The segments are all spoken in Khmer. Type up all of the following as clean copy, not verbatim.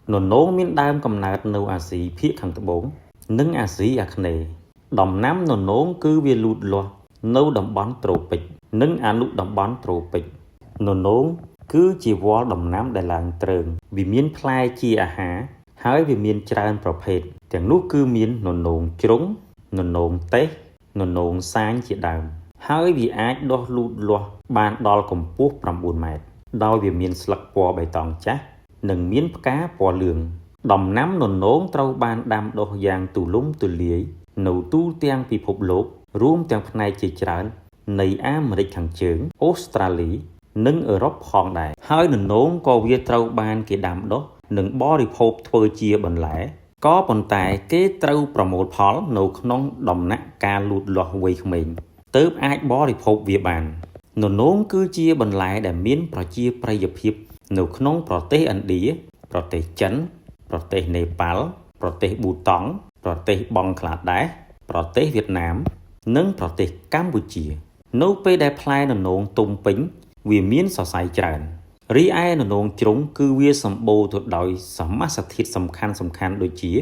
ននោងមានដើមកំណើតនៅអាស៊ីភាគខាងត្បូងនិងអាស៊ីអាគ្នេយ៍ដំណាំននោងគឺវាលូតលាស់នៅតំបន់ត្រូពិកនិងអនុតំបន់ត្រូពិកននោងគឺជាវល្លិដំណាំដែលឡើងទ្រើងវាមានផ្លែជាអាហារហើយវាមានច្រើនប្រភេទទាំងនោះគឺមានននោងជ្រុងននោងទេសននោងសាញជាដើមហើយវាអាចដុះលូតលាស់បានដល់កម្ពស់9ម៉ែត្រដោយវាមានស្លឹកពណ៌បៃតងចាស់និងមានផ្កាពណ៌លឿងដំណាំននោងត្រូវបានដាំដុះយ៉ាងទូលំទូលាយនៅទូទាំងពិភពលោករួមទាំងផ្នែកជាច្រើននៃអាមេរិកខាងជើងអូស្ត្រាលីនិងអឺរ៉ុបផងដែរហើយននោងក៏វាត្រូវបានគេដាំដុះនិងបរិភោគធ្វើជាបន្លែក៏ប៉ុន្តែគេត្រូវប្រមូលផលនៅក្នុងដំណាក់កាលលូតលាស់វ័យក្មេងទើបអាចបរិភោគវាបានននោងគឺជាបន្លែដែលមានប្រជាប្រិយភាពនៅក្នុងប្រទេសឥណ្ឌាប្រទេសចិនប្រទេសនេប៉ាល់ប្រទេសប៊ូតង់ប្រទេសបង់ក្លាដេសប្រទេសវៀតណាមនិងប្រទេសកម្ពុជានៅពេលដែលផ្លែននោងទុំពេញវាមានសរសៃច្រើនរីឯននោងជ្រុងគឺវាសម្បូរទៅដោយសមាសធាតុសំខាន់ដូចជា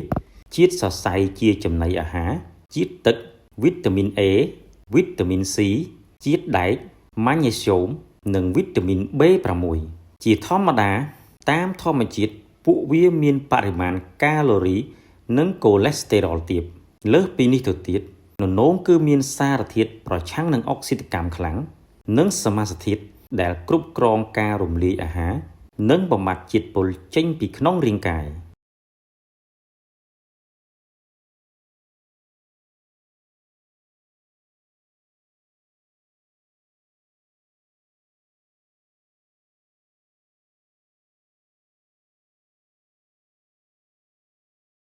ជាតិសរសៃជាចំណីអាហារជាតិទឹកវីតាមីន A វីតាមីន C ជាតិដែកម៉ាញ៉េស្យូមនិងវីតាមីន B6 ជាធម្មតាតាមធម្មជាតិពួកវាមានបរិមាណកាឡូរីនិងកូលេស្តេរ៉ុលទាបលើសពីនេះទៅទៀតននោងគឺមានសារធាតុប្រឆាំងនឹងអុកស៊ីតកម្មខ្លាំងនិងសមាសធាតុដែលគ្រប់គ្រងការរំលាយអាហារនិងបំបត្តិជាតិពុលចេញពីក្នុងរាងកាយ